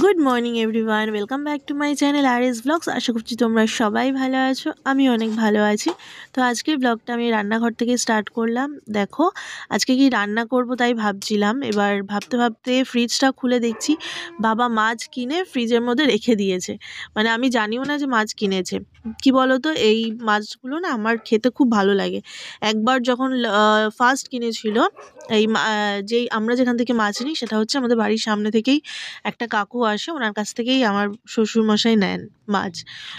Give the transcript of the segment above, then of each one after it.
Good morning everyone, welcome back to my channel R S blogs. আশা করছি তোমরা সবাই ভালো আছো, আমি অনেক ভালো আছি। তো আজকের ব্লগটা আমি রান্নাঘর থেকে স্টার্ট করলাম। দেখো আজকে কি রান্না করব তাই ভাবছিলাম। এবার ভাবতে ভাবতে ফ্রিজটা খুলে দেখছি বাবা মাছ কিনে ফ্রিজের মধ্যে রেখে দিয়েছে। মানে আমি জানিও না যে মাছ কিনেছে। কি বলো তো, এই মাছগুলো না আমার খেতে খুব ভালো লাগে। একবার যখন ফার্স্ট কিনেছিল, যেই আমরা যেখান থেকে মাছ নিই সেটা হচ্ছে আমাদের বাড়ির সামনে থেকেই একটা কাকু আসে, ওনার কাছ থেকেই আমার শ্বশুরমশাই নেন মাছ।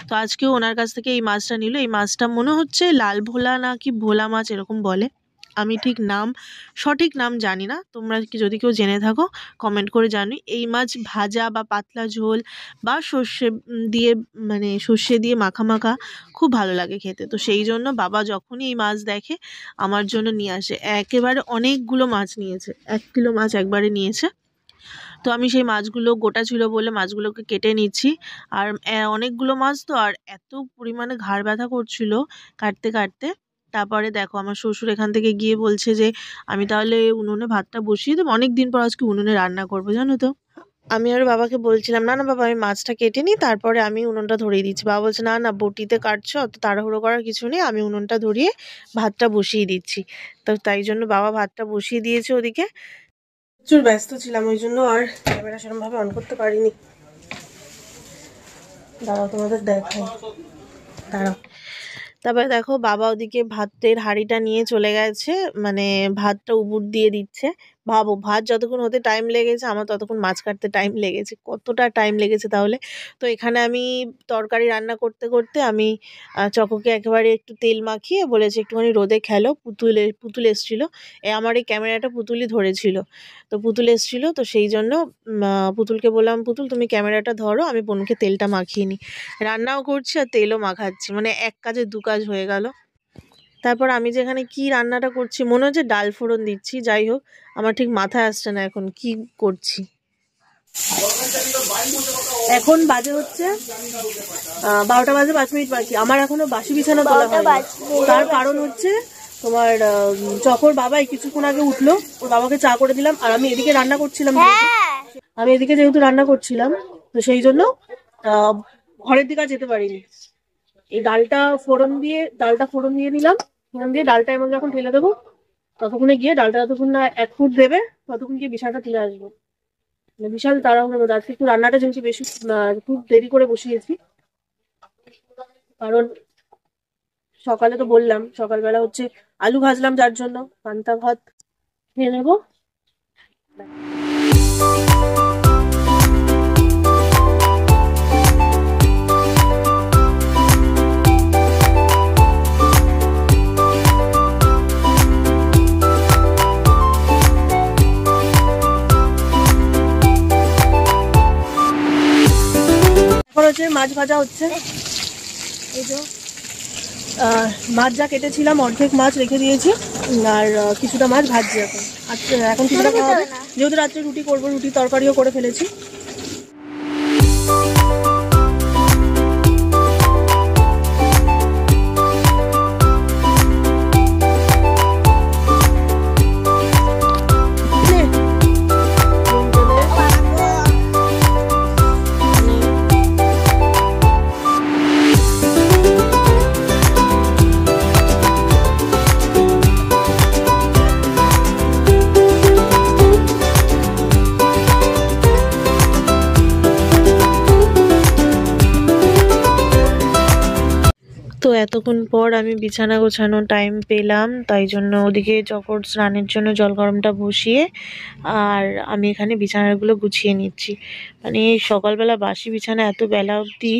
তো আজকেও ওনার কাছ থেকে এই মাছটা নিল। এই মাছটা মনে হচ্ছে লাল ভোলা না কি ভোলা মাছ এরকম বলে। আমি ঠিক সঠিক নাম জানি না, তোমরা কি যদি কেউ জেনে থাকো কমেন্ট করে জানি। এই মাছ ভাজা বা পাতলা ঝোল বা সর্ষে দিয়ে, মানে সর্ষে দিয়ে মাখা মাখা খুব ভালো লাগে খেতে। তো সেই জন্য বাবা যখনই এই মাছ দেখে আমার জন্য নিয়ে আসে। একেবারে অনেকগুলো মাছ নিয়েছে, 1 কিলো মাছ একবারে নিয়েছে। তো আমি সেই মাছগুলো গোটা ছিল বলে মাছগুলোকে কেটে নিচ্ছি। আর অনেকগুলো মাছ তো, আর এত পরিমাণে ঘাড় ব্যথা করছিল কাটতে কাটতে। তারপরে দেখো আমার শ্বশুর এখান থেকে গিয়ে বলছে যে আমি তাহলে উনুনে ভাতটা বসিয়ে দেবো, অনেক দিন পর আজকে উনুনে রান্না করবো জানো তো। আমি আর বাবাকে বলছিলাম না না বাবা, আমি মাছটা কেটে নিই তারপরে আমি উনুনটা ধরিয়ে দিচ্ছি। বাবা বলছে না না, বটিতে কাটছো, অত তাড়াহুড়ো করার কিছু নেই, আমি উনুনটা ধরিয়ে ভাতটা বসিয়ে দিচ্ছি। তো তাই জন্য বাবা ভাতটা বসিয়ে দিয়েছে ওদিকে। প্রচুর ব্যস্ত ছিলাম ওই জন্য আর ক্যামেরা সেরকম ভাবে অন করতে পারিনি। দাঁড়াও তোমাদের দেখাই, দাঁড়াও। তারপরে দেখো বাবা ওদিকে ভাতের হাঁড়িটা নিয়ে চলে গেছে, মানে ভাতটা উবুর দিয়ে দিচ্ছে। ভাবো ভাত যতক্ষণ হতে টাইম লেগেছে, আমার ততক্ষণ মাছ কাটতে টাইম লেগেছে, কতটা টাইম লেগেছে তাহলে। তো এখানে আমি তরকারি রান্না করতে করতে আমি চকোকে একেবারে একটু তেল মাখিয়ে বলেছি একটুখানি রোদে খেলো। পুতুল এসেছিলো, আমার এই ক্যামেরাটা পুতুলই ধরেছিল। তো পুতুল এসেছিলো, তো সেই জন্য পুতুলকে বললাম পুতুল তুমি ক্যামেরাটা ধরো, আমি বোনকে তেলটা মাখিয়ে নিই। রান্নাও করছি আর তেলও মাখাচ্ছি, মানে এক কাজে দু কাজ হয়ে গেল। তারপর আমি যেখানে কি রান্নাটা করছি, মনে হচ্ছে ডাল ফোড়ন দিচ্ছি। যাই হোক, আমার ঠিক মাথায় আসছে না এখন কি করছি। এখন বাজে হচ্ছে 12টা বাজে 5 মিনিট বাকি। আমার এখনো বাসি বিছানা তোলা হয়নি। তার কারণ হচ্ছে তোমার চকর বাবা কিছুক্ষণ আগে উঠলো, ওর বাবাকে চা করে দিলাম, আর আমি এদিকে রান্না করছিলাম। যেহেতু রান্না করছিলাম, তো সেই জন্য ঘরের দিকে আর যেতে পারিনি। এই ডালটা ফোড়ন দিয়ে নিলাম। ফোড়ন দিয়ে ডালটা এমন যখন ঢেলে দেবো, ততক্ষণে গিয়ে ডালটা যতক্ষণ না 1 ফুট দেবে ততক্ষণ গিয়ে বিছানাটা তুলে আসবো। মানে বিশাল তাড়াহুড়ো। আজকে একটু রান্নাটা যেহেতু বেশি খুব দেরি করে বসিয়েছি, কারণ সকালে তো বললাম সকালবেলা হচ্ছে আলু ভাজলাম, যার জন্য পান্তা ভাত খেয়ে নেবো। হচ্ছে মাছ ভাজা হচ্ছে। এই যে মাছ যা কেটেছিলাম অর্ধেক মাছ রেখে দিয়েছি, আর কিছুটা মাছ ভাজছি এখন। এখন কিছুটা খাওয়া হবে, যেহেতু রাত্রে রুটি করবো, রুটি তরকারিও করে ফেলেছি। তো এতক্ষণ পর আমি বিছানা গোছানো টাইম পেলাম, তাই জন্য ওদিকে চকর স্নানের জন্য জল গরমটা বসিয়ে আর আমি এখানে বিছানাগুলো গুছিয়ে নিচ্ছি। মানে সকালবেলা বাসি বিছানা এত বেলা অবধি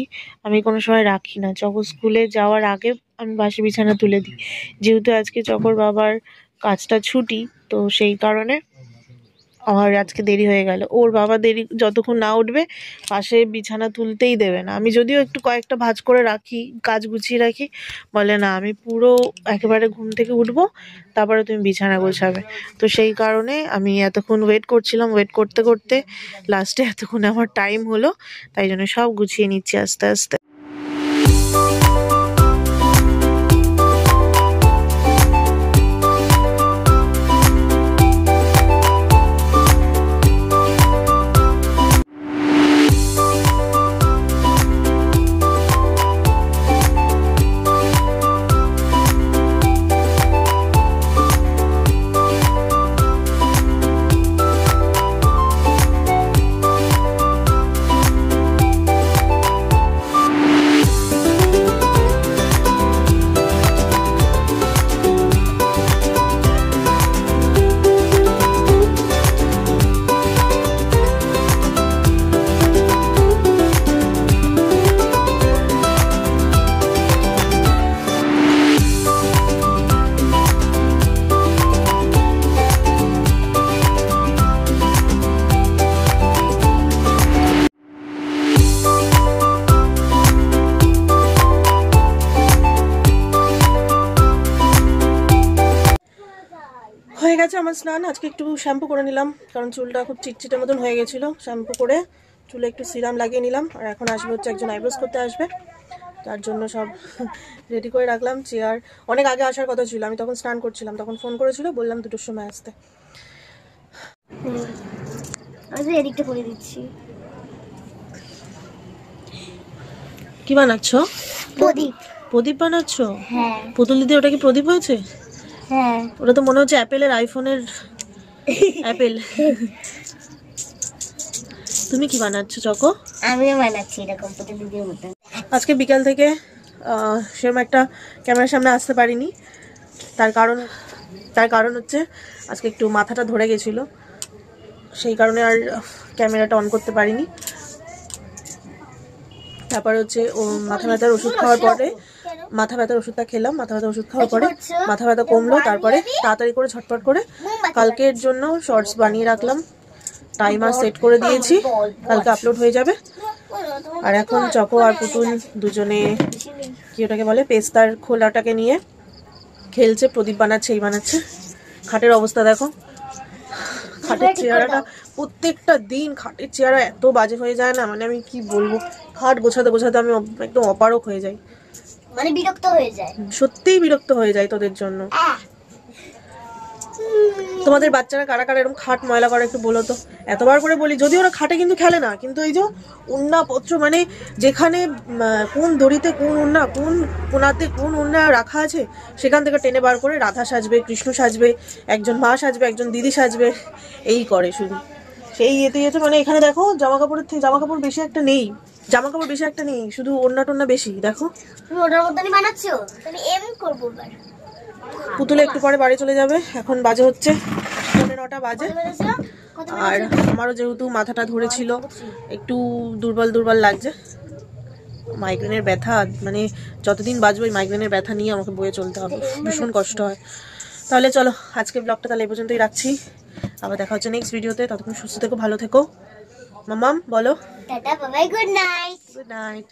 আমি কোনো সময় রাখি না। চকর স্কুলে যাওয়ার আগে আমি বাসি বিছানা তুলে দিই, যেহেতু আজকে চকর বাবার কাজটা ছুটি, তো সেই কারণে আমার আজকে দেরি হয়ে গেল। ওর বাবা যতক্ষণ না উঠবে পাশে বিছানা তুলতেই দেবে না। আমি যদিও একটু কয়েকটা ভাঁজ করে রাখি, কাজ গুছিয়ে রাখি, বলে না আমি পুরো একেবারে ঘুম থেকে উঠবো তারপরে তুমি বিছানা গোছাবে। তো সেই কারণে আমি এতক্ষণ ওয়েট করছিলাম, ওয়েট করতে করতে লাস্টে এতক্ষণে আমার টাইম হলো, তাই জন্য সব গুছিয়ে নিচ্ছি আস্তে আস্তে। গেছে আমার স্নান। আজকে একটু শ্যাম্পু করে নিলাম, কারণ চুলটা খুব চিটচিটের মতন হয়ে গেছিলো। শ্যাম্পু করে চুলে একটু সিরাম লাগিয়ে নিলাম। আর এখন আসবে হচ্ছে একজন আইব্রোস করতে আসবে, তার জন্য সব রেডি করে রাখলাম। চেয়ার অনেক আগে আসার কথা ছিল, আমি তখন স্নান করছিলাম, তখন ফোন করেছিল, বললাম 2টোর সময় আসতে। আমি এদিকটা করে দিচ্ছি। কি বানাচ্ছ? প্রদীপ। প্রদীপ বানাচ্ছ? হ্যাঁ। পুতুল দিদি, ওটা কি প্রদীপ হয়েছে? হ্যাঁ। ওটা তো মনে হচ্ছে অ্যাপেলের, আইফোনের অ্যাপেল। তুমি কি বানাচ্ছ চকো? আমিও বানাচ্ছি এরকম পুতুল দিদির মতন। আজকে বিকাল থেকে সেরকম একটা ক্যামেরার সামনে আসতে পারিনি। তার কারণ হচ্ছে আজকে একটু মাথাটা ধরে গেছিলো, সেই কারণে আর ক্যামেরাটা অন করতে পারিনি। তারপর হচ্ছে ও মাথা ব্যথার ওষুধ খাওয়ার পরে, মাথা ব্যথার ওষুধটা খেলাম, মাথা ব্যথার ওষুধ খাওয়ার পরে মাথা ব্যথা কমলো। তারপরে তাড়াতাড়ি করে ঝটপট করে কালকের জন্য শর্টস বানিয়ে রাখলাম, টাইমার সেট করে দিয়েছি, কালকে আপলোড হয়ে যাবে। আর এখন চকো আর পুতুল দুজনে কি ওটাকে বলে, পেস্তার খোলাটাকে নিয়ে খেলছে। প্রদীপ বানাচ্ছে, এই বানাচ্ছে। খাটের অবস্থা দেখো, খাটের চেহারাটা প্রত্যেকটা দিন খাটের চেহারা এত বাজে হয়ে যায় না, মানে আমি কি বলবো, খাট গোছাতে গোছাতে আমি একদম অপারক হয়ে যাই, মানে বিরক্ত হয়ে যায়, সত্যিই বিরক্ত হয়ে যায় তোদের জন্য। তোমাদের বাচ্চারা কারা কারা এরকম খাট ময়লা করে একটু বলো তো। এতবার করে বলি, যদি ওরা খাটে কিন্তু খেলে না, কিন্তু এই যে উন্না পত্র, মানে যেখানে কোন দড়িতে কোন উন্না, কোন কোনাতে কোন উন্না রাখা আছে, সেখান থেকে টেনে বার করে রাধা সাজবে, কৃষ্ণ সাজবে, একজন মা সাজবে, একজন দিদি সাজবে, এই করে শুধু। সেই ইয়েতে মানে এখানে দেখো জামা কাপড়ের থেকে জামা কাপড় বেশি একটা নেই, জামা কাপড় বেশি একটা নেই, শুধু ওন্না টোন্না বেশি। দেখো তুমি ওটার মতনই বানাচ্ছো, তাহলে এমন করবো। পুতুলে একটু পরে বাড়ি চলে যাবে, এখন বাজে হচ্ছে 9:15 বাজে। আর আমারও যেহেতু মাথাটা ধরেছিল, একটু দুর্বল দুর্বল লাগছে, মাইগ্রেনের ব্যথা, মানে যতদিন বাজবো এই মাইগ্রেনের ব্যথা নিয়ে আমাকে বয়ে চলতে হবে, ভীষণ কষ্ট হয়। তাহলে চলো আজকে ব্লগটা তাহলে এই পর্যন্তই রাখছি, আবার দেখা হচ্ছে নেক্সট ভিডিওতে। ততক্ষণ সুস্থ থেকো, ভালো থেকো। মাম্মাম বলো tata, bye bye, good night. Good night.